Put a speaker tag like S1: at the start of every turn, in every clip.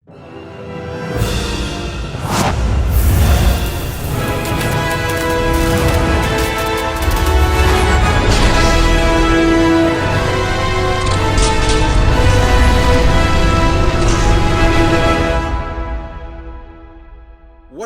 S1: What's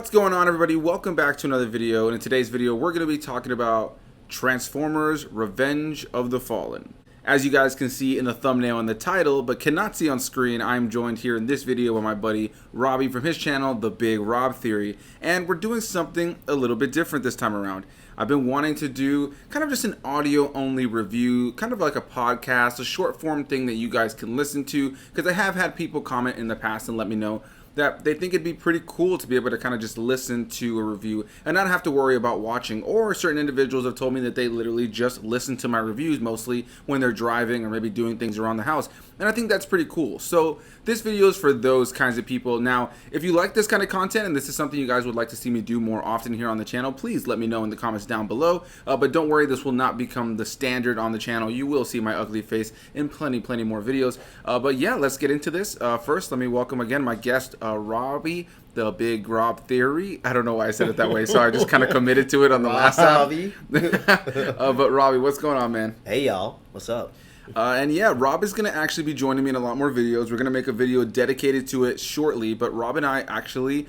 S1: going on, everybody? Welcome back to another video, and in today's video we're going to be talking about Transformers Revenge of the Fallen. As you guys can see in the thumbnail and the title, but cannot see on screen, I'm joined here in this video by my buddy Robbie from his channel, The Big Rob Theory, and we're doing something a little bit different this time around. I've been wanting to do kind of just an audio-only review, kind of like a podcast, a short-form thing that you guys can listen to, because I have had people comment in the past and let me know that they think it'd be pretty cool to be able to kind of just listen to a review and not have to worry about watching. Or certain individuals have told me that they literally just listen to my reviews mostly when they're driving or maybe doing things around the house. And I think that's pretty cool. So this video is for those kinds of people. Now, if you like this kind of content and this is something you guys would like to see me do more often here on the channel, please let me know in the comments down below. But don't worry, this will not become the standard on the channel. You will see my ugly face in plenty more videos. But yeah, let's get into this. First, let me welcome again my guest, Robbie, the Big Rob Theory. I don't know why I said it that way, so I just kind of committed to it on the last time. But Robbie, what's going on, man?
S2: Hey, y'all. What's up?
S1: And yeah, Rob is going to actually be joining me in a lot more videos. We're going to make a video dedicated to it shortly, but Rob and I actually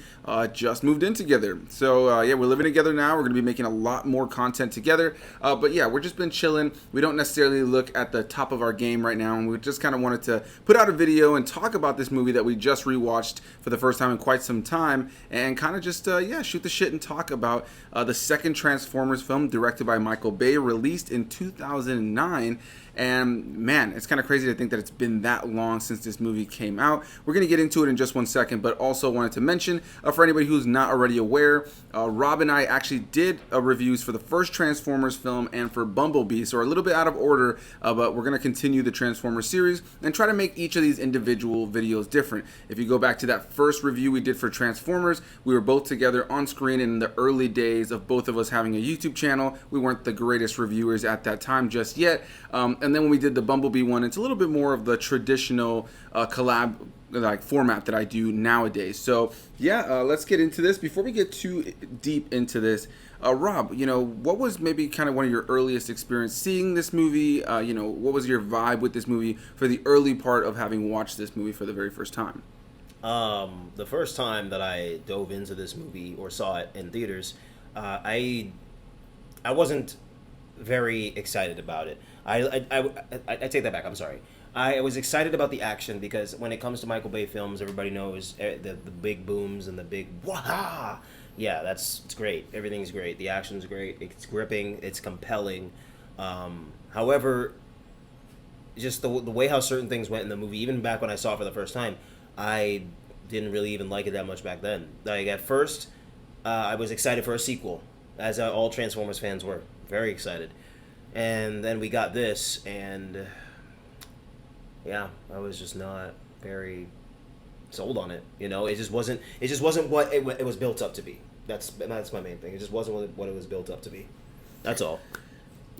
S1: just moved in together. So yeah, we're living together now. We're going to be making a lot more content together. But yeah, we're just been chilling. We don't necessarily look at the top of our game right now, and we just kind of wanted to put out a video and talk about this movie that we just rewatched for the first time in quite some time, and kind of just, yeah, shoot the shit and talk about the second Transformers film directed by Michael Bay, released in 2009. And man, it's kind of crazy to think that it's been that long since this movie came out. We're going to get into it in just one second, but also wanted to mention, for anybody who's not already aware, Rob and I actually did reviews for the first Transformers film and for Bumblebee, so we're a little bit out of order, but we're going to continue the Transformers series and try to make each of these individual videos different. If you go back to that first review we did for Transformers, we were both together on screen in the early days of both of us having a YouTube channel. We weren't the greatest reviewers at that time just yet. And then when we did the Bumblebee one, it's a little bit more of the traditional collab like format that I do nowadays. So yeah, let's get into this. Before we get too deep into this, Rob, you know, what was maybe kind of one of your earliest experience seeing this movie? You know, what was your vibe with this movie for the early part of having watched this movie for the very first time?
S2: The first time that I dove into this movie or saw it in theaters, I wasn't very excited about it. I take that back. I'm sorry. I was excited about the action because when it comes to Michael Bay films, everybody knows the big booms and the big wah. Yeah, it's great. Everything's great. The action's great. It's gripping. It's compelling. However, just the way how certain things went in the movie, even back when I saw it for the first time, I didn't really even like it that much back then. Like at first, I was excited for a sequel, as all Transformers fans were. Very excited. And then we got this, and yeah, I was just not very sold on it. You know, it just wasn't what it was built up to be. That's my main thing. It just wasn't what it was built up to be. That's all.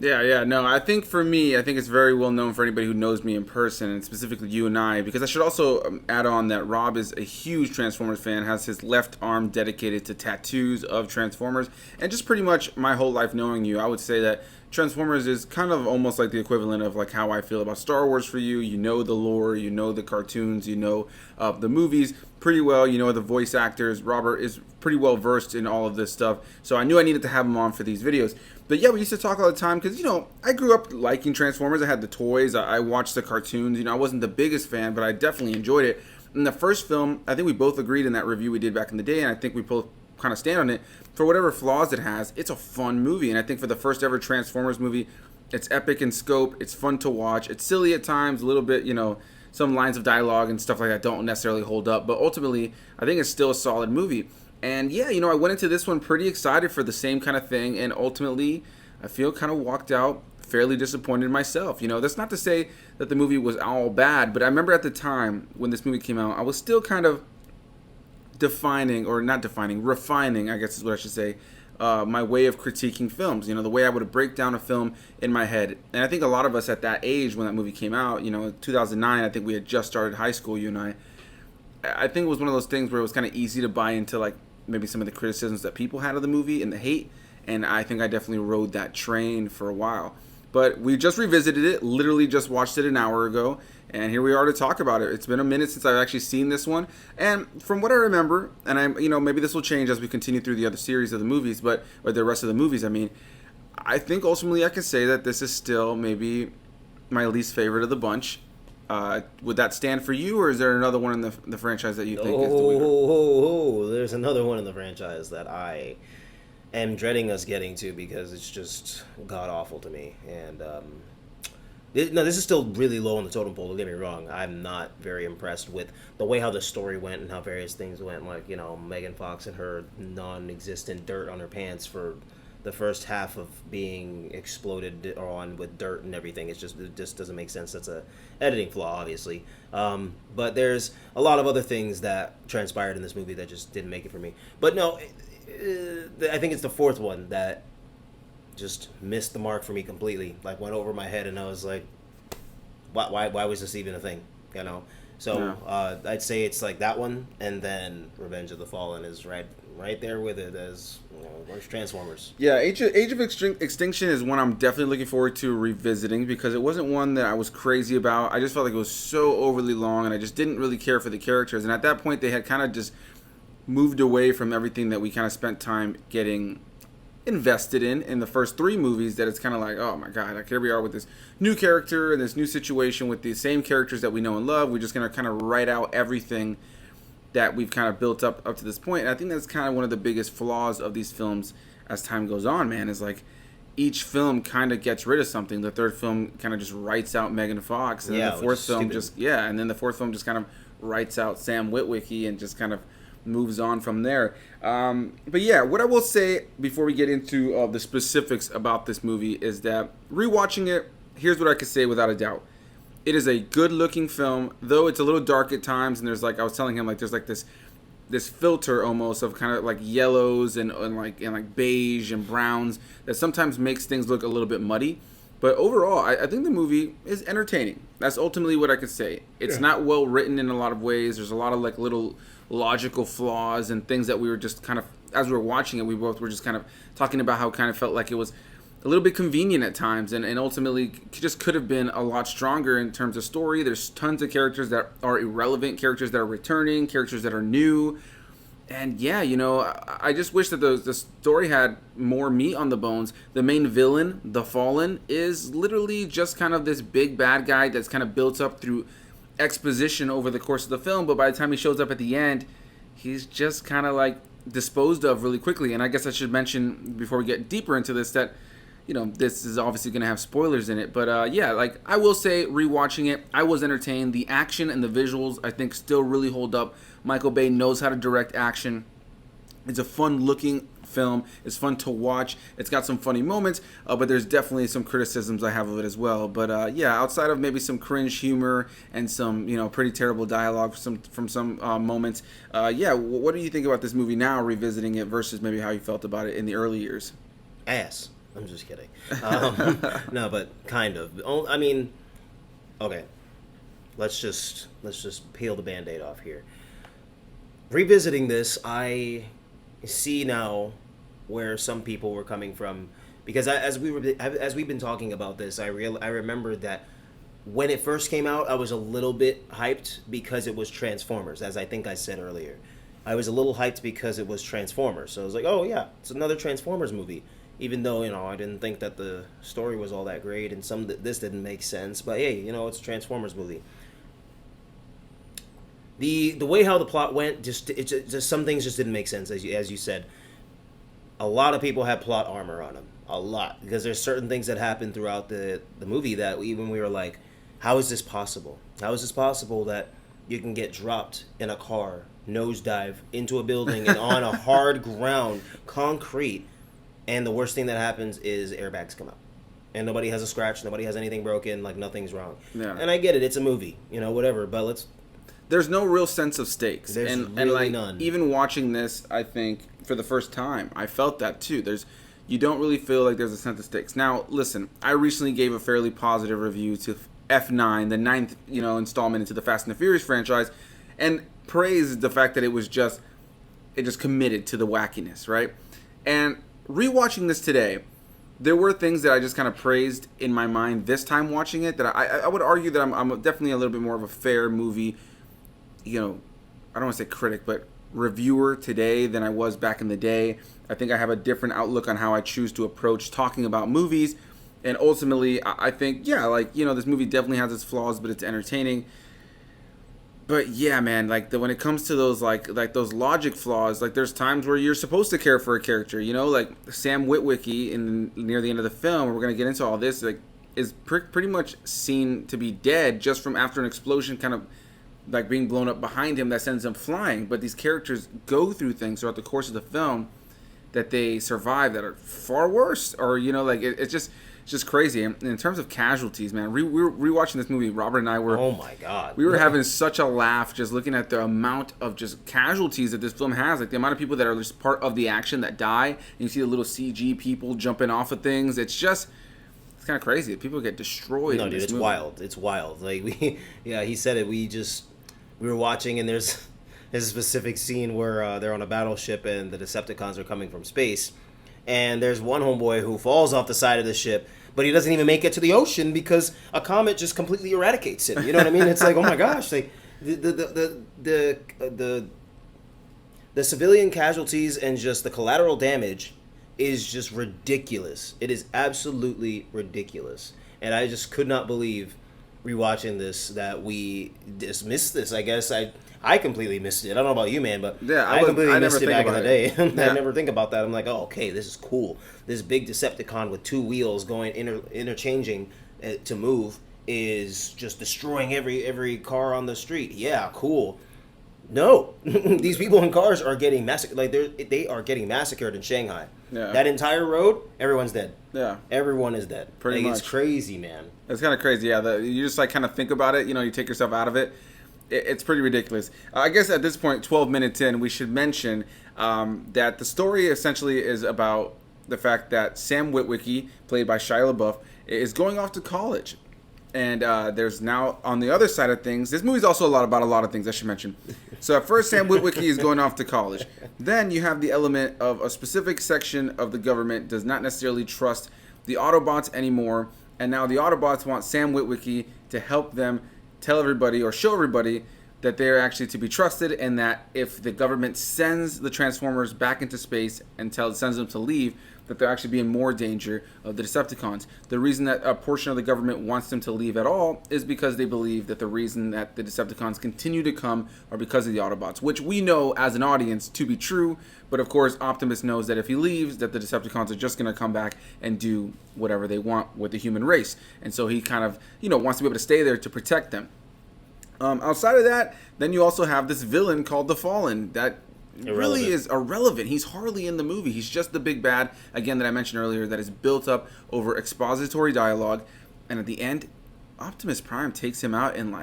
S1: Yeah, no, I think for me, I think it's very well known for anybody who knows me in person, and specifically you and I, because I should also add on that Rob is a huge Transformers fan, has his left arm dedicated to tattoos of Transformers, and just pretty much my whole life knowing you, I would say that Transformers is kind of almost like the equivalent of like how I feel about Star Wars for you. You know the lore, you know the cartoons, you know the movies pretty well, you know the voice actors. Robert is pretty well versed in all of this stuff, so I knew I needed to have him on for these videos. But yeah, we used to talk all the time because, you know, I grew up liking Transformers. I had the toys, I watched the cartoons. You know, I wasn't the biggest fan, but I definitely enjoyed it. In the first film, I think we both agreed in that review we did back in the day, and I think we both kind of stand on it. For whatever flaws it has, it's a fun movie, and I think for the first ever Transformers movie, it's epic in scope, it's fun to watch, it's silly at times, a little bit, you know, some lines of dialogue and stuff like that don't necessarily hold up, but ultimately, I think it's still a solid movie. And yeah, you know, I went into this one pretty excited for the same kind of thing, and ultimately, I feel kind of walked out fairly disappointed myself. You know, that's not to say that the movie was all bad, but I remember at the time when this movie came out, I was still kind of refining, I guess is what I should say, my way of critiquing films. You know, the way I would break down a film in my head. And I think a lot of us at that age when that movie came out, you know, in 2009, I think we had just started high school, you and I think it was one of those things where it was kind of easy to buy into like maybe some of the criticisms that people had of the movie and the hate, and I think I definitely rode that train for a while. But we just revisited it, literally just watched it an hour ago, and here we are to talk about it. It's been a minute since I've actually seen this one, and from what I remember, and maybe this will change as we continue through the other series of the movies, or the rest of the movies, I mean, I think ultimately I can say that this is still maybe my least favorite of the bunch. Would that stand for you, or is there another one in the franchise that you think is the winner?
S2: There's another one in the franchise that I am dreading us getting to because it's just god awful to me. And no, this is still really low on the totem pole. Don't get me wrong. I'm not very impressed with the way how the story went and how various things went. Like Megan Fox and her non-existent dirt on her pants for the first half of being exploded on with dirt and everything. It just doesn't make sense. That's a editing flaw, obviously. But there's a lot of other things that transpired in this movie that just didn't make it for me. But no, I think it's the fourth one that just missed the mark for me completely. Like went over my head, and I was like, why was this even a thing? So yeah. I'd say it's like that one, and then Revenge of the Fallen is right there with it as worst Transformers.
S1: Yeah, Age of Extinction is one I'm definitely looking forward to revisiting because it wasn't one that I was crazy about. I just felt like it was so overly long, and I just didn't really care for the characters. And at that point, they had kind of just moved away from everything that we kind of spent time getting invested in the first three movies, that it's kind of like, oh my god, like here we are with this new character and this new situation with the same characters that we know and love. We're just going to kind of write out everything that we've kind of built up to this point. And I think that's kind of one of the biggest flaws of these films as time goes on, man, is like each film kind of gets rid of something. The third film kind of just writes out Megan Fox, and then the fourth film just kind of writes out Sam Witwicky and just kind of moves on from there. But yeah, what I will say before we get into the specifics about this movie is that rewatching it, here's what I could say without a doubt. It is a good-looking film, though it's a little dark at times, and there's like I was telling him, like there's like this filter almost of kind of like yellows and like beige and browns that sometimes makes things look a little bit muddy. But overall, I think the movie is entertaining. That's ultimately what I could say. It's not well written in a lot of ways. There's a lot of like little logical flaws and things that we were just kind of, as we were watching it, we both were just kind of talking about how it kind of felt like it was a little bit convenient at times, and ultimately just could have been a lot stronger in terms of story. There's tons of characters that are irrelevant, characters that are returning, characters that are new. And yeah, I just wish that the story had more meat on the bones. The main villain, the Fallen, is literally just kind of this big bad guy that's kind of built up through exposition over the course of the film, but by the time he shows up at the end, he's just kind of like disposed of really quickly. And I guess I should mention before we get deeper into this that this is obviously going to have spoilers in it, but yeah, like I will say, rewatching it, I was entertained. The action and the visuals, I think, still really hold up. Michael Bay knows how to direct action. It's a fun-looking film. It's fun to watch. It's got some funny moments, but there's definitely some criticisms I have of it as well. But yeah, outside of maybe some cringe humor and some pretty terrible dialogue from some moments, yeah, what do you think about this movie now, revisiting it versus maybe how you felt about it in the early years?
S2: Ass. I'm just kidding. No, but kind of. I mean, okay. Let's just peel the Band-Aid off here. Revisiting this, I see now where some people were coming from, because as we've been talking about this, I remembered that when it first came out, I was a little bit hyped because it was Transformers, as I think I said earlier. I was a little hyped because it was Transformers, so I was like, oh yeah, it's another Transformers movie. Even though, I didn't think that the story was all that great and this didn't make sense. But hey, it's a Transformers movie. The way how the plot went, just some things just didn't make sense, as you said. A lot of people had plot armor on them. A lot. Because there's certain things that happened throughout the movie that even we were like, how is this possible? How is this possible that you can get dropped in a car, nosedive into a building and on a hard ground, concrete, and the worst thing that happens is airbags come out. And nobody has a scratch, nobody has anything broken, like nothing's wrong. Yeah. And I get it, it's a movie, whatever, but
S1: there's no real sense of stakes.
S2: There's
S1: and
S2: really
S1: like,
S2: none.
S1: Even watching this, I think, for the first time, I felt that too. You don't really feel like there's a sense of stakes. Now, listen, I recently gave a fairly positive review to F9, the ninth, installment into the Fast and the Furious franchise, and praise the fact that it just committed to the wackiness, right? And rewatching this today, there were things that I just kind of praised in my mind this time watching it that I would argue that I'm definitely a little bit more of a fair movie, I don't want to say critic, but reviewer today than I was back in the day. I think I have a different outlook on how I choose to approach talking about movies. And ultimately, I think, this movie definitely has its flaws, but it's entertaining. But yeah, man, when it comes to those like those logic flaws, there's times where you're supposed to care for a character, like Sam Witwicky near the end of the film. We're gonna get into all this. Is pretty much seen to be dead just from after an explosion, kind of being blown up behind him that sends him flying. But these characters go through things throughout the course of the film that they survive that are far worse, or it's just crazy. And in terms of casualties, man, we were rewatching this movie. Robert and I were.
S2: Oh my god.
S1: We were having such a laugh just looking at the amount of just casualties that this film has. The amount of people that are just part of the action that die. And you see the little CG people jumping off of things. It's kind of crazy. People get destroyed.
S2: No,
S1: in
S2: dude,
S1: this
S2: it's
S1: movie.
S2: wild. It's wild. He said it. We were watching, and there's a specific scene where they're on a battleship and the Decepticons are coming from space. And there's one homeboy who falls off the side of the ship, but he doesn't even make it to the ocean because a comet just completely eradicates him. You know what I mean? It's oh my gosh, the civilian casualties and just the collateral damage is just ridiculous. It is absolutely ridiculous, and I just could not believe rewatching this that we dismissed this. I guess I completely missed it. I don't know about you, man, but
S1: yeah,
S2: I completely missed it back in the day.
S1: Yeah.
S2: I never think about that. I'm like, oh, okay, this is cool. This big Decepticon with two wheels going interchanging to move is just destroying every car on the street. Yeah, cool. No, these people in cars are getting massacred. They are getting massacred in Shanghai.
S1: Yeah.
S2: That entire road, everyone's dead.
S1: Yeah.
S2: Everyone is dead.
S1: Pretty much.
S2: It's crazy, man.
S1: It's kind of crazy. Yeah. You just kind of think about it. You take yourself out of it. It's pretty ridiculous. I guess at this point, 12 minutes in, we should mention that the story essentially is about the fact that Sam Witwicky, played by Shia LaBeouf, is going off to college. And there's now, on the other side of things, this movie's also about a lot of things, I should mention. So at first, Sam Witwicky is going off to college. Then you have the element of a specific section of the government does not necessarily trust the Autobots anymore. And now the Autobots want Sam Witwicky to help them tell everybody or show everybody that they're actually to be trusted, and that if the government sends the Transformers back into space and sends them to leave, that they'll actually be in more danger of the Decepticons. The reason that a portion of the government wants them to leave at all is because they believe that the reason that the Decepticons continue to come are because of the Autobots, which we know as an audience to be true, but of course Optimus knows that if he leaves, that the Decepticons are just going to come back and do whatever they want with the human race. And so he kind of, wants to be able to stay there to protect them. Outside of that, then you also have this villain called the Fallen that really is irrelevant. He's hardly in the movie. He's just the big bad, again, that I mentioned earlier, that is built up over expository dialogue. And at the end, Optimus Prime takes him out and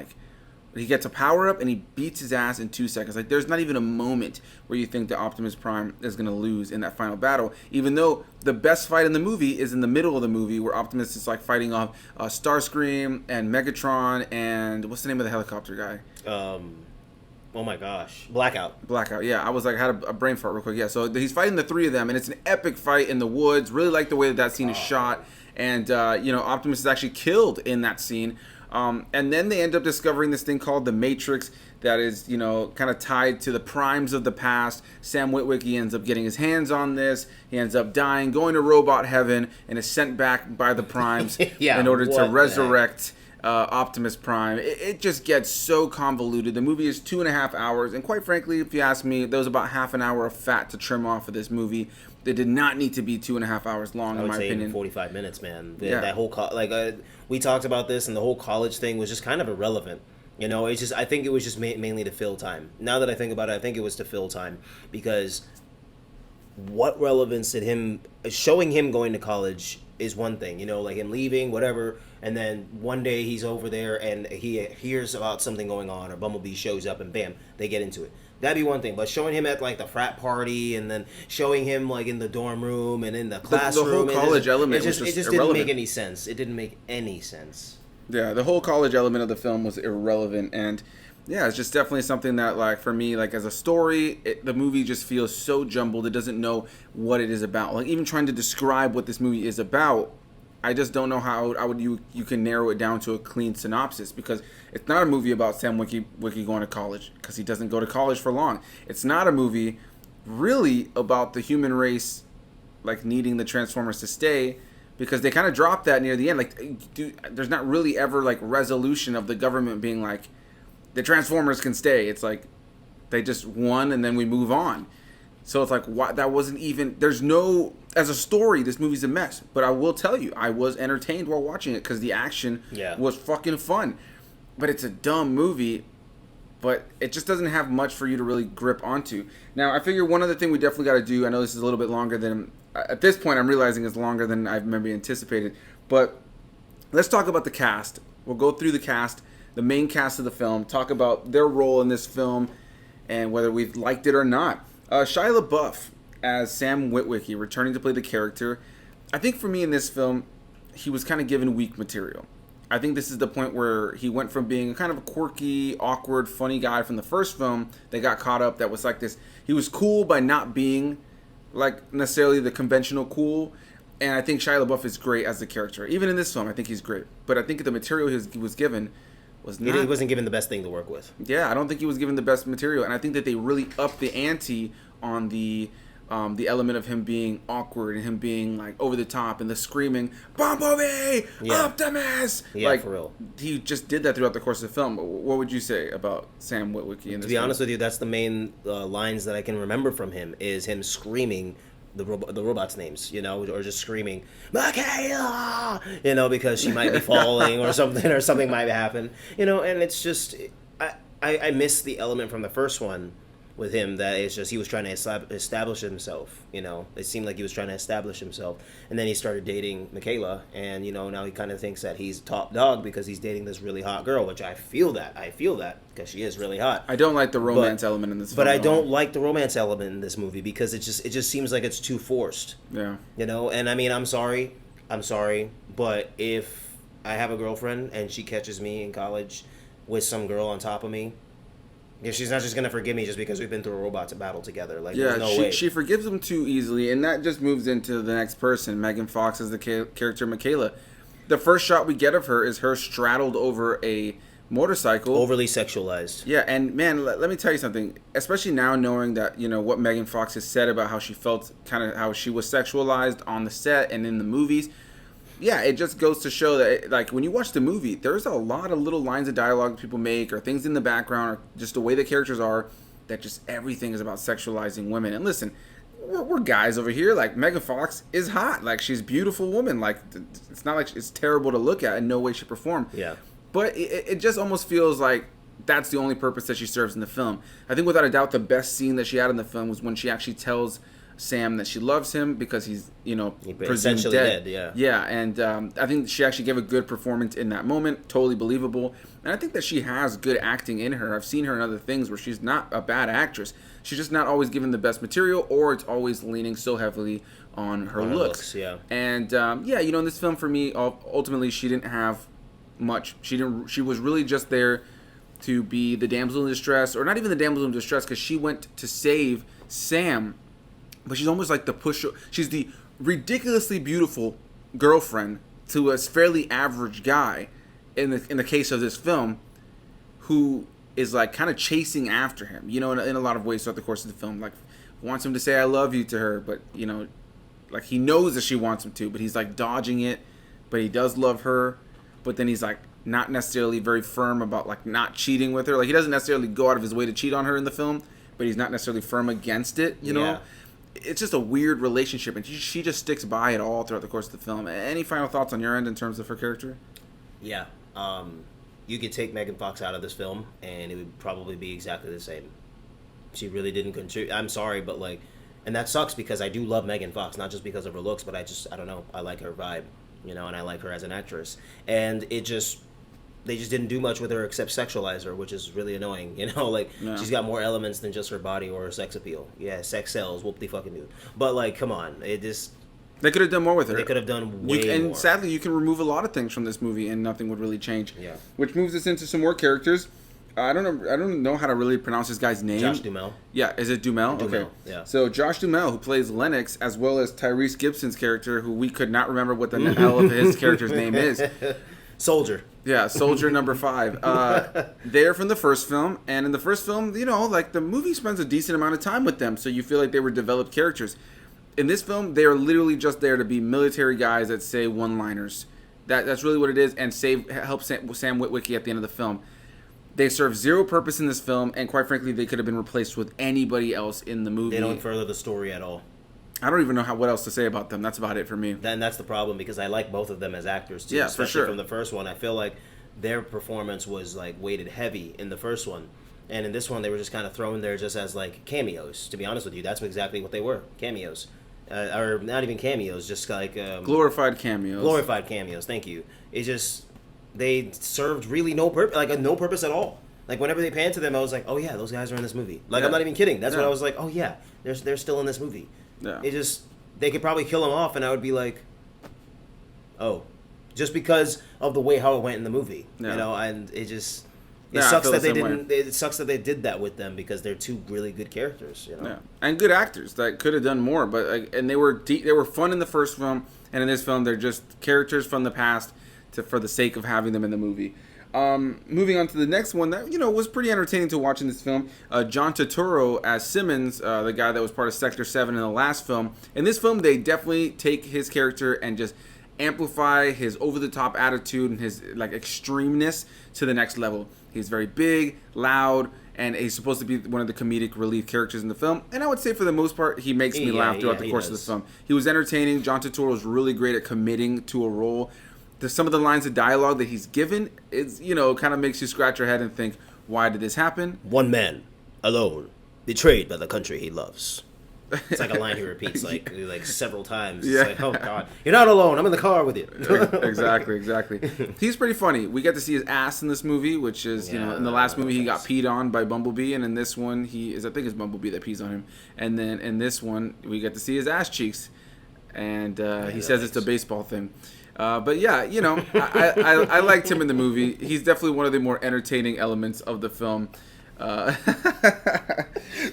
S1: he gets a power up and he beats his ass in 2 seconds. There's not even a moment where you think that Optimus Prime is going to lose in that final battle, even though the best fight in the movie is in the middle of the movie where Optimus is fighting off Starscream and Megatron and what's the name of the helicopter guy?
S2: Oh my gosh, Blackout.
S1: Yeah, I was I had a brain fart real quick. Yeah, so he's fighting the three of them, and it's an epic fight in the woods. Really like the way that scene is shot, and Optimus is actually killed in that scene. And then they end up discovering this thing called the Matrix that is, kind of tied to the primes of the past. Sam Witwicky ends up getting his hands on this. He ends up dying, going to robot heaven, and is sent back by the primes in order to resurrect Optimus Prime. It just gets so convoluted. The movie is 2.5 hours, and quite frankly, if you ask me, there was about half an hour of fat to trim off of this movie. They did not need to be 2.5 hours long, in my opinion.
S2: 45 minutes, man. That whole we talked about this, and the whole college thing was just kind of irrelevant. It's just, I think it was just mainly to fill time. Now that I think about it, I think it was to fill time, because what relevance did showing him going to college is one thing, him leaving, whatever, and then one day he's over there and he hears about something going on, or Bumblebee shows up and bam, they get into it. That'd be one thing, but showing him at the frat party and then showing him in the dorm room and in the classroom,
S1: the whole college element
S2: it just didn't make any sense. It didn't make any sense.
S1: Yeah, the whole college element of the film was irrelevant, and Yeah, it's just definitely something that, like, for me, like, as a story, the movie just feels so jumbled. It doesn't know what it is about. Like, even trying to describe what this movie is about, I just don't know how you can narrow it down to a clean synopsis, because it's not a movie about Sam Wiki going to college, because he doesn't go to college for long. It's not a movie really about the human race, like, needing the Transformers to stay, because they kind of drop that near the end. Like, there's not really ever, like, resolution of the government being like, the Transformers can stay. It's like they just won and then we move on. So it's like, why, that wasn't even, there's no, as a story, this movie's a mess. But I will tell you, I was entertained while watching it because the action was fucking fun. But it's a dumb movie, but it just doesn't have much for you to really grip onto. Now, I figure one other thing we definitely got to do, I know this is a little bit longer than, at this point I'm realizing it's longer than I've maybe anticipated, but let's talk about the cast. We'll go through the cast, the main cast of the film, talk about their role in this film and whether we've liked it or not. Shia LaBeouf as Sam Witwicky, returning to play the character. I think for me in this film, he was kind of given weak material. I think this is the point where he went from being kind of a quirky, awkward, funny guy from the first film that got caught up, that was like this. He was cool by not being like necessarily the conventional cool. And I think Shia LaBeouf is great as the character. Even in this film, I think he's great. But I think the material he was given was not...
S2: He wasn't given the best thing to work with.
S1: Yeah, I don't think he was given the best material. And I think that they really upped the ante on the element of him being awkward and him being like over the top and the screaming, Bumblebee! Optimus!
S2: Yeah,
S1: like,
S2: for real.
S1: He just did that throughout the course of the film. What would you say about Sam Witwicky in this
S2: To be
S1: film?
S2: honest with you, that's the main lines that I can remember from him, is him screaming the robots' names, you know, or just screaming, Michaela! You know, because she might be falling or something might happen. You know, and it's just, I miss the element from the first one with him, that it's just he was trying to establish himself, you know. It seemed like he was trying to establish himself. And then he started dating Michaela, and, you know, now he kind of thinks that he's top dog because he's dating this really hot girl, which I feel that, because she is really hot.
S1: I don't like the romance element in this film.
S2: But I don't like the romance element in this movie because it just seems like it's too forced.
S1: Yeah.
S2: You know, and I mean, I'm sorry, but if I have a girlfriend and she catches me in college with some girl on top of me, yeah, she's not just gonna forgive me just because we've been through a robots battle together. Like,
S1: yeah,
S2: there's no way.
S1: She forgives him too easily, and that just moves into the next person. Megan Fox as the character Michaela. The first shot we get of her is her straddled over a motorcycle,
S2: Overly sexualized.
S1: Yeah, and man, let me tell you something. Especially now, knowing that, you know, what Megan Fox has said about how she felt, kind of how she was sexualized on the set and in the movies. Yeah, it just goes to show that, like, when you watch the movie, there's a lot of little lines of dialogue people make, or things in the background, or just the way the characters are, that just everything is about sexualizing women. And listen, we're guys over here. Like, Megan Fox is hot. Like, she's a beautiful woman. Like, it's not like it's terrible to look at in no way, shape, or form.
S2: Yeah.
S1: But it just almost feels like that's the only purpose that she serves in the film. I think without a doubt the best scene that she had in the film was when she actually tells Sam that she loves him because he's, you know, presumed dead. Yeah, and I think she actually gave a good performance in that moment. Totally believable. And I think that she has good acting in her. I've seen her in other things where she's not a bad actress. She's just not always given the best material, or it's always leaning so heavily on her looks.
S2: Yeah.
S1: And yeah, you know, in this film for me, ultimately she didn't have much. She was really just there to be the damsel in distress, or not even the damsel in distress, because she went to save Sam. But she's almost like she's the ridiculously beautiful girlfriend to a fairly average guy in the case of this film, who is like kind of chasing after him, you know, in a lot of ways throughout the course of the film. Like, wants him to say I love you to her, but, you know, like, he knows that she wants him to, but he's like dodging it. But he does love her, but then he's like not necessarily very firm about like not cheating with her. Like, he doesn't necessarily go out of his way to cheat on her in the film, but he's not necessarily firm against it, you know. It's just a weird relationship, and she just sticks by it all throughout the course of the film. Any final thoughts on your end in terms of her character?
S2: Yeah. You could take Megan Fox out of this film, and it would probably be exactly the same. She really didn't contribute. I'm sorry, but like, and that sucks because I do love Megan Fox, not just because of her looks, but I don't know, I like her vibe, you know, and I like her as an actress. And they just didn't do much with her except sexualize her, which is really annoying, you know, like, she's got more elements than just her body or her sex appeal. Yeah, sex sells, whoop-de-fucking-do. But, like, come on, it just...
S1: They could have done more with her.
S2: They could have done way more.
S1: And sadly, you can remove a lot of things from this movie and nothing would really change.
S2: Yeah.
S1: Which moves us into some more characters. I don't know how to really pronounce this guy's name.
S2: Josh Duhamel.
S1: Yeah, is it Duhamel?
S2: Duhamel,
S1: Okay.
S2: yeah.
S1: So Josh Duhamel, who plays Lennox, as well as Tyrese Gibson's character, who we could not remember what the hell of his character's name is.
S2: Soldier.
S1: Yeah, Soldier number 5. They're from the first film, and in the first film, you know, like the movie spends a decent amount of time with them, so you feel like they were developed characters. In this film, they are literally just there to be military guys that say one-liners. That's really what it is, and help Sam Witwicky at the end of the film. They serve zero purpose in this film, and quite frankly, they could have been replaced with anybody else in the movie.
S2: They don't further the story at all.
S1: I don't even know what else to say about them. That's about it for me.
S2: Then that's the problem, because I like both of them as actors too.
S1: Yeah,
S2: especially
S1: for sure.
S2: From the first one, I feel like their performance was like weighted heavy in the first one, and in this one they were just kind of thrown there just as like cameos. To be honest with you, that's exactly what they were, cameos, or not even cameos, just like
S1: glorified cameos.
S2: Glorified cameos. Thank you. It's just they served really no purpose, like no purpose at all. Like whenever they panned to them, I was like, oh yeah, those guys are in this movie. Like I'm not even kidding. That's what I was like. Oh yeah, they're still in this movie.
S1: Yeah.
S2: It just they could probably kill them off, and I would be like, oh, just because of the way how it went in the movie, you know. And it just sucks that they didn't. It sucks that they did that with them because they're two really good characters, you know.
S1: Yeah, and good actors that could have done more, but and they were fun in the first film, and in this film they're just characters from the past for the sake of having them in the movie. Moving on to the next one that, you know, was pretty entertaining to watch in this film. John Turturro as Simmons, the guy that was part of Sector 7 in the last film. In this film, they definitely take his character and just amplify his over-the-top attitude and his like extremeness to the next level. He's very big, loud, and he's supposed to be one of the comedic relief characters in the film. And I would say for the most part, he makes me laugh throughout the course of the film. He was entertaining. John Turturro was really great at committing to a role. Some of the lines of dialogue that he's given is, you know, kind of makes you scratch your head and think, why did this happen?
S2: One man, alone, betrayed by the country he loves. It's like a line he repeats like several times. It's like, oh God, you're not alone. I'm in the car with you.
S1: Exactly. He's pretty funny. We get to see his ass in this movie, which is, you know, in the last movie he got peed on by Bumblebee, and in this one I think it's Bumblebee that pees on him. And then in this one we get to see his ass cheeks, and he says it's a baseball thing. But yeah, you know, I liked him in the movie. He's definitely one of the more entertaining elements of the film.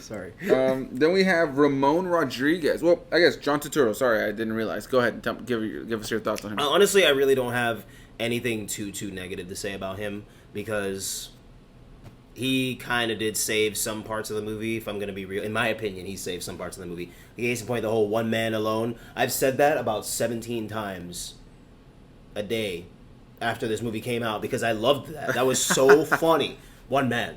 S2: Sorry.
S1: Then we have Ramon Rodriguez. Well, I guess John Turturro. Sorry, I didn't realize. Go ahead and give us your thoughts on him.
S2: Honestly, I really don't have anything too negative to say about him because he kind of did save some parts of the movie. If I'm going to be real, in my opinion, he saved some parts of the movie. Case in point, the whole one man alone. I've said that about 17 times a day after this movie came out because I loved that. That was so funny. One man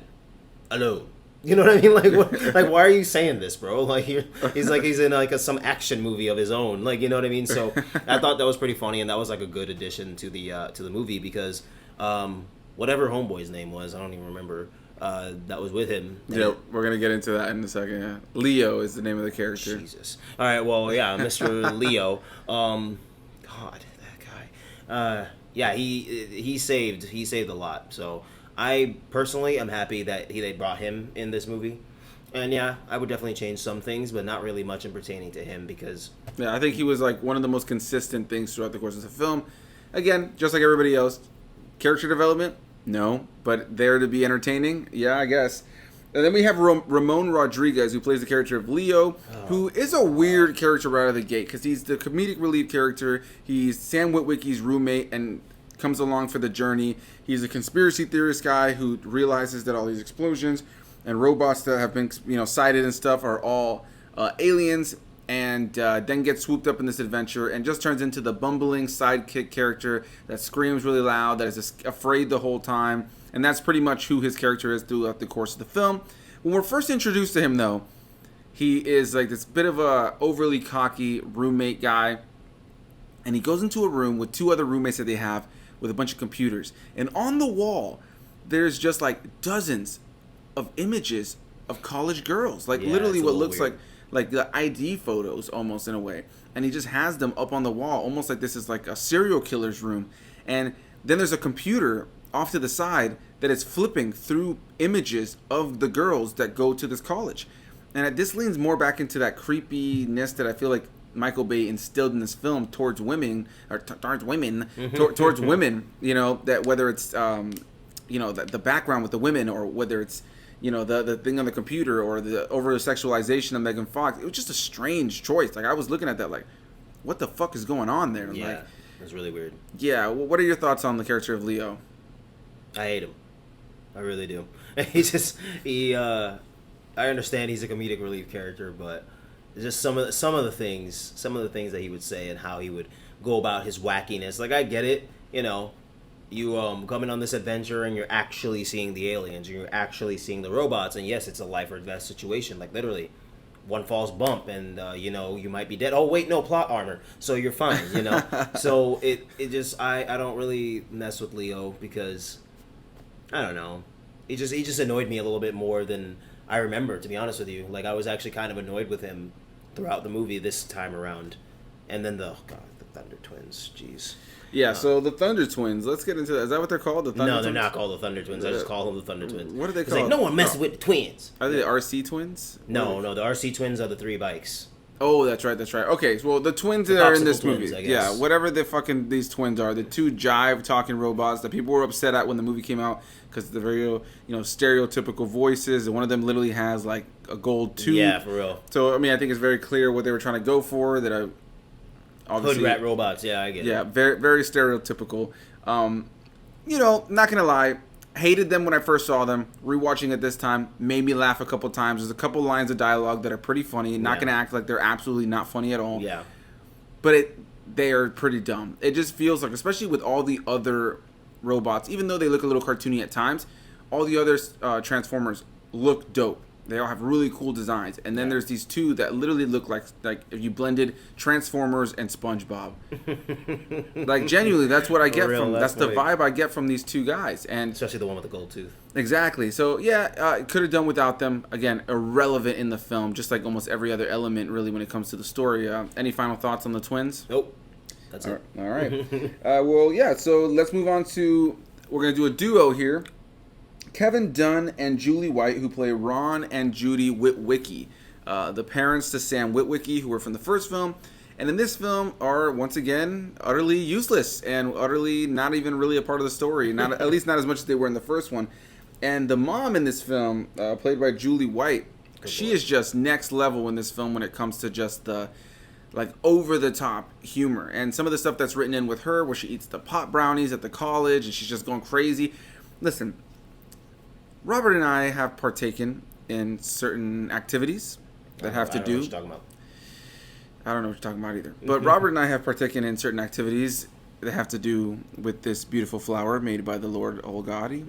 S2: alone. You know what I mean? Like why are you saying this, bro? Like he's in like some action movie of his own. Like, you know what I mean? So I thought that was pretty funny, and that was like a good addition to the movie because whatever Homeboy's name was, I don't even remember. That was with him.
S1: Yeah, we're gonna get into that in a second. Yeah. Leo is the name of the character.
S2: Jesus. All right. Well, yeah, Mr. Leo. God, that guy. Yeah, he saved a lot. So I personally am happy that they brought him in this movie. And yeah, I would definitely change some things, but not really much in pertaining to him because...
S1: Yeah, I think he was like one of the most consistent things throughout the course of the film. Again, just like everybody else, character development, no. But there to be entertaining, yeah, I guess. And then we have Ramon Rodriguez, who plays the character of Leo, who is a weird character right out of the gate because he's the comedic relief character. He's Sam Witwicky's roommate and comes along for the journey. He's a conspiracy theorist guy who realizes that all these explosions and robots that have been, you know, sighted and stuff are all aliens, and then gets swooped up in this adventure and just turns into the bumbling sidekick character that screams really loud, that is afraid the whole time. And that's pretty much who his character is throughout the course of the film. When we're first introduced to him, though, he is like this bit of a overly cocky roommate guy. And he goes into a room with two other roommates that they have with a bunch of computers. And on the wall, there's just like dozens of images of college girls. Like literally what looks weird. like the ID photos almost in a way. And he just has them up on the wall, almost like this is like a serial killer's room. And then there's a computer off to the side that is flipping through images of the girls that go to this college. And this leans more back into that creepiness that I feel like Michael Bay instilled in this film towards women, or towards women, towards women, you know, that whether it's the background with the women, or whether it's the thing on the computer, or the over sexualization of Megan Fox. It was just a strange choice. Like, I was looking at that like, what the fuck is going on there?
S2: Yeah,
S1: like,
S2: it was really weird.
S1: Yeah, what are your thoughts on the character of Leo?
S2: I hate him. I really do. I understand he's a comedic relief character, but just some of the things that he would say and how he would go about his wackiness. Like, I get it, you coming on this adventure and you're actually seeing the aliens, you're actually seeing the robots, and yes, it's a life or death situation. Like, literally, one false bump and you might be dead. Oh wait, no, plot armor, so you're fine. So it just I don't really mess with Leo because I don't know. He just annoyed me a little bit more than I remember, to be honest with you. Like, I was actually kind of annoyed with him throughout the movie this time around. And then the Thunder Twins, jeez.
S1: Yeah, so the Thunder Twins, let's get into that. Is that what they're called? The Thunder
S2: No,
S1: Twins?
S2: they're not called the Thunder Twins. I just call them the Thunder Twins.
S1: What are they
S2: It's
S1: called?
S2: like, no one messes with the twins.
S1: Are they the RC Twins?
S2: No, the RC Twins are the 3 bikes.
S1: Oh, that's right. Okay, well, the twins that are in this
S2: twins,
S1: movie.
S2: I guess.
S1: Yeah, whatever these twins are. The 2 jive-talking robots that people were upset at when the movie came out because the very, stereotypical voices. And one of them literally has, like, a gold tooth.
S2: Yeah, for real.
S1: So, I mean, I think it's very clear what they were trying to go for. That obviously,
S2: Hood rat robots, yeah, I get it.
S1: Yeah, very, very stereotypical. Not going to lie. Hated them when I first saw them. Rewatching it this time made me laugh a couple times. There's a couple lines of dialogue that are pretty funny. Not going to act like they're absolutely not funny at all.
S2: Yeah.
S1: But they are pretty dumb. It just feels like, especially with all the other robots, even though they look a little cartoony at times, all the other Transformers look dope. They all have really cool designs. And then there's these 2 that literally look like if you blended Transformers and SpongeBob. Like, genuinely, that's what I get from. That's the vibe I get from these 2 guys. And
S2: especially the one with the gold tooth.
S1: Exactly. So, yeah, could have done without them. Again, irrelevant in the film, just like almost every other element, really, when it comes to the story. Any final thoughts on the twins?
S2: Nope. That's it.
S1: All right. Well, yeah, so let's move on to, we're going to do a duo here. Kevin Dunn and Julie White, who play Ron and Judy Witwicky, the parents to Sam Witwicky, who were from the first film, and in this film are, once again, utterly useless and utterly not even really a part of the story, not at least not as much as they were in the first one. And the mom in this film, played by Julie White, she is just next level in this film when it comes to just the, like, over-the-top humor. And some of the stuff that's written in with her, where she eats the pot brownies at the college, and she's just going crazy. Listen, Robert and I have partaken in certain activities that have to do.
S2: I don't know what you're talking about.
S1: I don't know what you're talking about either. But Robert and I have partaken in certain activities that have to do with this beautiful flower made by the Lord Olgadi.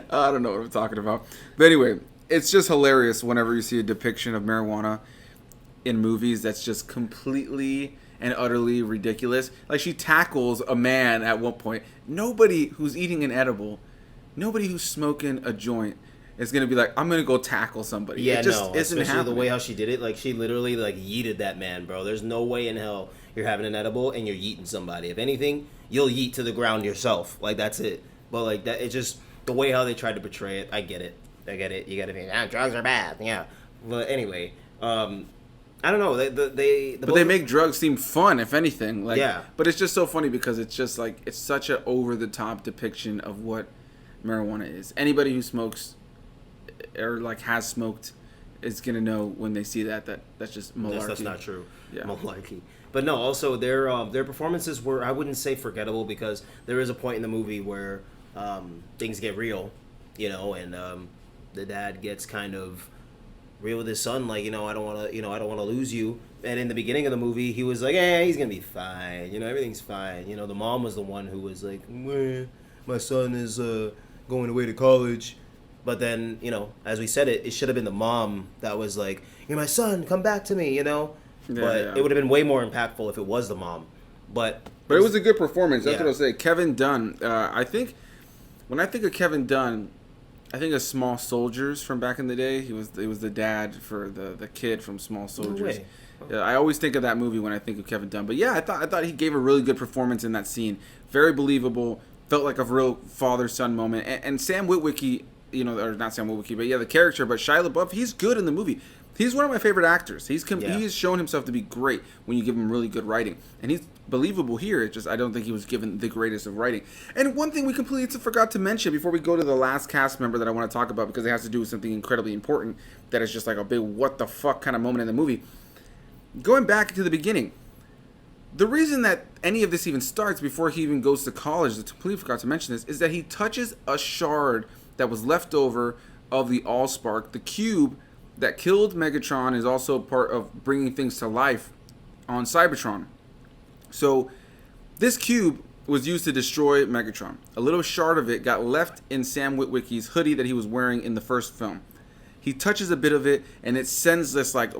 S1: I don't know what I'm talking about. But anyway, it's just hilarious whenever you see a depiction of marijuana in movies that's just completely and utterly ridiculous. Like, she tackles a man at one point. Nobody who's eating an edible, nobody who's smoking a joint is going to be like, I'm going to go tackle somebody.
S2: Yeah,
S1: it just
S2: no,
S1: isn't
S2: especially
S1: happening.
S2: the way how she did it. Like, she literally, like, yeeted that man, bro. There's no way in hell you're having an edible and you're yeeting somebody. If anything, you'll yeet to the ground yourself. Like, that's it. But, like, that, it's just the way how they tried to portray it. I get it. You got to be, drugs are bad. Yeah. But anyway, I don't know. But
S1: they make drugs seem fun, if anything. Like,
S2: yeah.
S1: But it's just so funny because it's just like, it's such an over-the-top depiction of what marijuana is. Anybody who smokes or like has smoked is gonna know when they see that's just malarkey.
S2: That's not true.
S1: Yeah.
S2: Malarkey. But no, also their performances were, I wouldn't say forgettable, because there is a point in the movie where things get real, and the dad gets kind of real with his son, like, I don't want to lose you. And in the beginning of the movie, he was like, he's gonna be fine, everything's fine. The mom was the one who was like, my son is going away to college. But then, as we said, it should have been the mom that was like, you're my son, come back to me, But it would have been way more impactful if it was the mom. But
S1: it was a good performance. That's
S2: Yeah.
S1: what I'll say. Kevin Dunn. I think when I think of Kevin Dunn, I think of Small Soldiers from back in the day. He was the dad for the kid from Small Soldiers.
S2: way.
S1: Yeah, I always think of that movie when I think of Kevin Dunn. But yeah, I thought he gave a really good performance in that scene. Very believable. Felt like a real father-son moment. And Sam Witwicky, or not Sam Witwicky, but yeah, the character. But Shia LaBeouf, he's good in the movie. He's one of my favorite actors.
S2: Yeah.
S1: He's shown himself to be great when you give him really good writing, and he's believable here. It's just I don't think he was given the greatest of writing. And one thing we completely forgot to mention before we go to the last cast member that I want to talk about, because it has to do with something incredibly important that is just like a big what the fuck kind of moment in the movie. Going back to the beginning, the reason that any of this even starts before he even goes to college, I completely forgot to mention this, is that he touches a shard that was left over of the Allspark, the cube that killed Megatron is also part of bringing things to life on Cybertron. So this cube was used to destroy Megatron. A little shard of it got left in Sam Witwicky's hoodie that he was wearing in the first film. He touches a bit of it, and it sends this like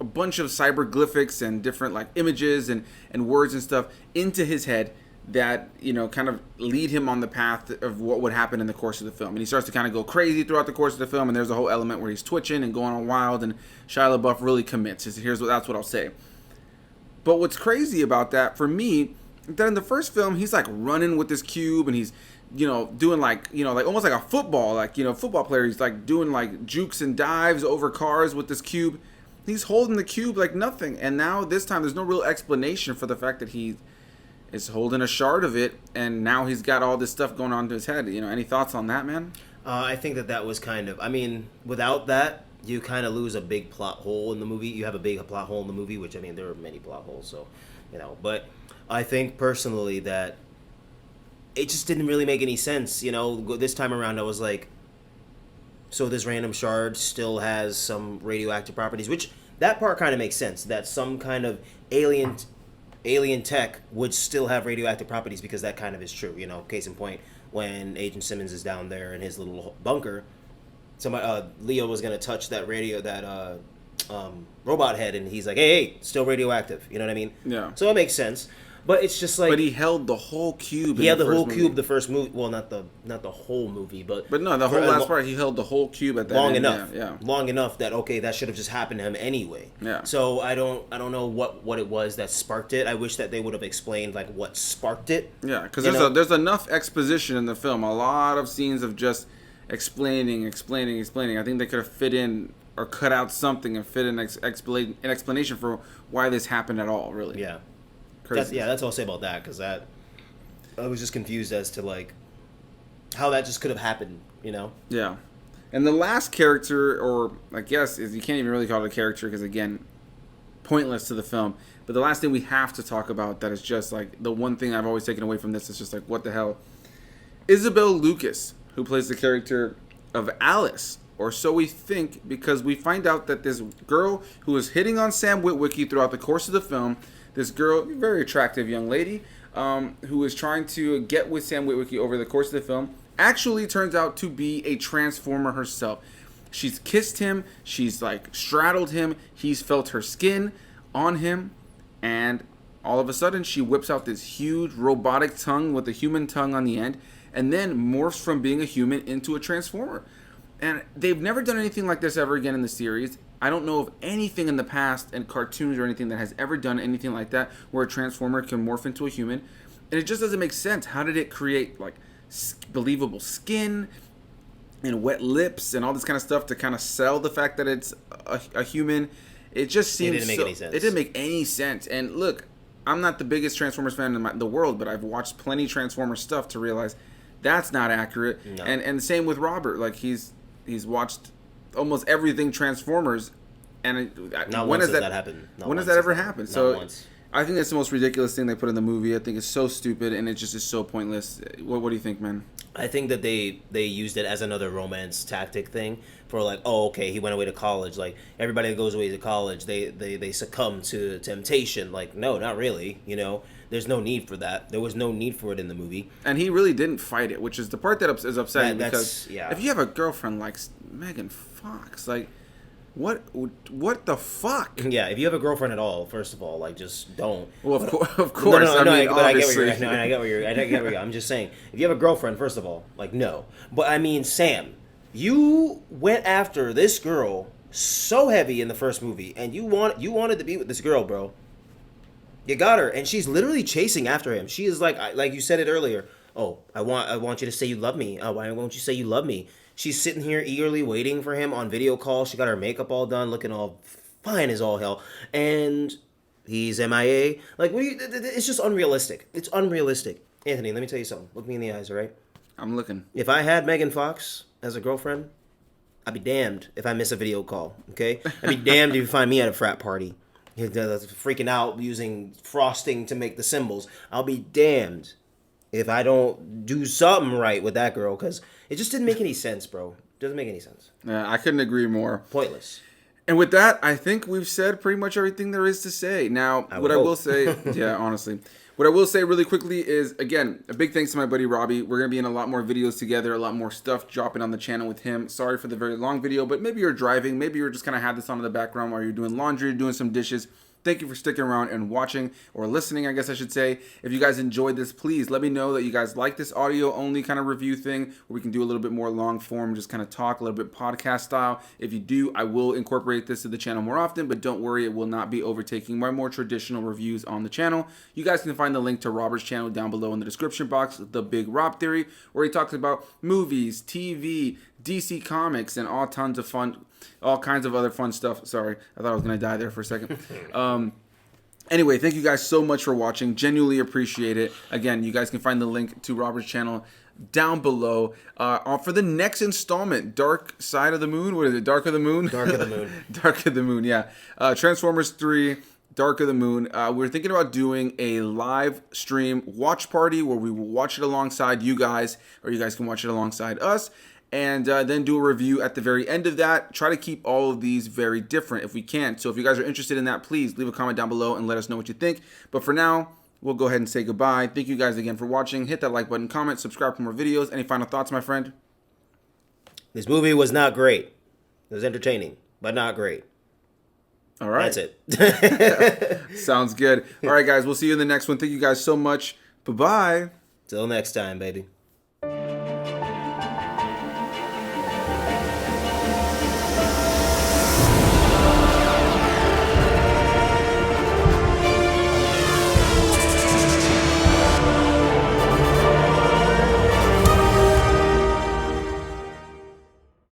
S1: a bunch of cyberglyphics and different like images and words and stuff into his head that, you know, kind of lead him on the path of what would happen in the course of the film. And he starts to kind of go crazy throughout the course of the film, and there's a whole element where he's twitching and going on wild, and Shia LaBeouf really commits. That's what I'll say. But what's crazy about that for me, that in the first film, he's like running with this cube, and he's, you know, doing like, you know, like almost like a football, like, you know, football player. He's like doing like jukes and dives over cars with this cube. He's holding the cube like nothing. And now this time, there's no real explanation for the fact that he is holding a shard of it, and now he's got all this stuff going on to his head. You know, any thoughts on that, man?
S2: I think that was kind of, I mean, without that, you kind of lose a big plot hole in the movie. You have a big plot hole in the movie, which, I mean, there are many plot holes, so, you know. But I think personally that it just didn't really make any sense. You know, this time around I was like, so this random shard still has some radioactive properties, which that part kind of makes sense, that some kind of alien tech would still have radioactive properties, because that kind of is true. You know, case in point, when Agent Simmons is down there in his little bunker, Leo was gonna touch that robot head, and he's like, hey, still radioactive. You know what I mean?
S1: Yeah.
S2: So it makes sense. But it's just like,
S1: but he held the whole cube.
S2: He had the whole cube the first movie. Well, not the whole movie, but
S1: no, the whole last part. He held the whole cube at that
S2: long
S1: end.
S2: enough.
S1: Yeah.
S2: Long enough that okay, that should have just happened to him anyway.
S1: Yeah.
S2: So I don't know what it was that sparked it. I wish that they would have explained like what sparked it.
S1: Yeah, because there's enough exposition in the film. A lot of scenes of just explaining. I think they could have fit in or cut out something and fit in an explanation for why this happened at all. Really.
S2: Yeah.
S1: That's
S2: all I'll say about that, because I was just confused as to like how that just could have happened, you know?
S1: Yeah. And the last character, or I guess is you can't even really call it a character because again, pointless to the film. But the last thing we have to talk about that is just like the one thing I've always taken away from this is just like what the hell. Isabel Lucas, who plays the character of Alice, or so we think, because we find out that this girl who was hitting on Sam Witwicky throughout the course of the film, this girl, very attractive young lady, who is trying to get with Sam Witwicky over the course of the film, actually turns out to be a Transformer herself. She's kissed him, she's like straddled him, he's felt her skin on him, and all of a sudden she whips out this huge robotic tongue with a human tongue on the end, and then morphs from being a human into a Transformer. And they've never done anything like this ever again in the series. I don't know of anything in the past and cartoons or anything that has ever done anything like that where a Transformer can morph into a human. And it just doesn't make sense. How did it create like believable skin and wet lips and all this kind of stuff to kind of sell the fact that it's a human? It just seems
S2: it didn't make any sense.
S1: It didn't make any sense. And look, I'm not the biggest Transformers fan in the world, but I've watched plenty Transformers stuff to realize that's not accurate.
S2: No.
S1: And the same with Robert. Like he's watched almost everything Transformers, and when does that happen? When does that ever happen? So I think that's the most ridiculous thing they put in the movie. I think it's so stupid, and it just is so pointless. What do you think, man?
S2: I think that they used it as another romance tactic thing for like, oh, okay, he went away to college. Like everybody that goes away to college, they succumb to temptation. Like, no, not really. You know, there's no need for that. There was no need for it in the movie.
S1: And he really didn't fight it, which is the part that is upsetting because if you have a girlfriend like Megan Fox, like. What the fuck?
S2: Yeah, if you have a girlfriend at all, first of all, like just don't.
S1: Well, of course.
S2: No, I get where you're. I'm just saying, if you have a girlfriend, first of all, like no. But I mean, Sam, you went after this girl so heavy in the first movie, and you wanted to be with this girl, bro. You got her, and she's literally chasing after him. She is like you said it earlier. Oh, I want you to say you love me. Why won't you say you love me? She's sitting here eagerly waiting for him on video call. She got her makeup all done, looking all fine as all hell. And he's MIA. Like, it's just unrealistic. It's unrealistic. Anthony, let me tell you something. Look me in the eyes, all right?
S1: I'm looking.
S2: If I had Megan Fox as a girlfriend, I'd be damned if I miss a video call, okay? I'd be damned if you find me at a frat party freaking out using frosting to make the symbols. I'll be damned if I don't do something right with that girl, because it just didn't make any sense, bro. Doesn't make any sense.
S1: I couldn't agree more.
S2: Pointless.
S1: And with that, I think we've said pretty much everything there is to say. Now, I will say, yeah, honestly, what I will say really quickly is, again, a big thanks to my buddy Robbie. We're going to be in a lot more videos together, a lot more stuff dropping on the channel with him. Sorry for the very long video, but maybe you're driving. Maybe you're just kind of had this on in the background while you're doing laundry, doing some dishes. Thank you for sticking around and watching, or listening, I guess I should say. If you guys enjoyed this, please let me know that you guys like this audio-only kind of review thing, where we can do a little bit more long-form, just kind of talk, a little bit podcast style. If you do, I will incorporate this to the channel more often, but don't worry, it will not be overtaking my more traditional reviews on the channel. You guys can find the link to Robert's channel down below in the description box, The Big Rob Theory, where he talks about movies, TV, DC Comics, and all kinds of other fun stuff. Sorry, I thought I was going to die there for a second. Anyway, thank you guys so much for watching. Genuinely appreciate it. Again, you guys can find the link to Robert's channel down below. For the next installment, Dark Side of the Moon. What is it? Dark of the Moon?
S2: Dark of the Moon.
S1: Dark of the Moon, yeah. Transformers 3, Dark of the Moon. We're thinking about doing a live stream watch party where we will watch it alongside you guys, or you guys can watch it alongside us. And then do a review at the very end of that. Try to keep all of these very different if we can. So if you guys are interested in that, please leave a comment down below and let us know what you think. But for now, we'll go ahead and say goodbye. Thank you guys again for watching. Hit that like button, comment, subscribe for more videos. Any final thoughts, my friend?
S2: This movie was not great. It was entertaining, but not great.
S1: All right.
S2: That's it.
S1: Sounds good. All right, guys. We'll see you in the next one. Thank you guys so much. Bye-bye.
S2: Till next time, baby.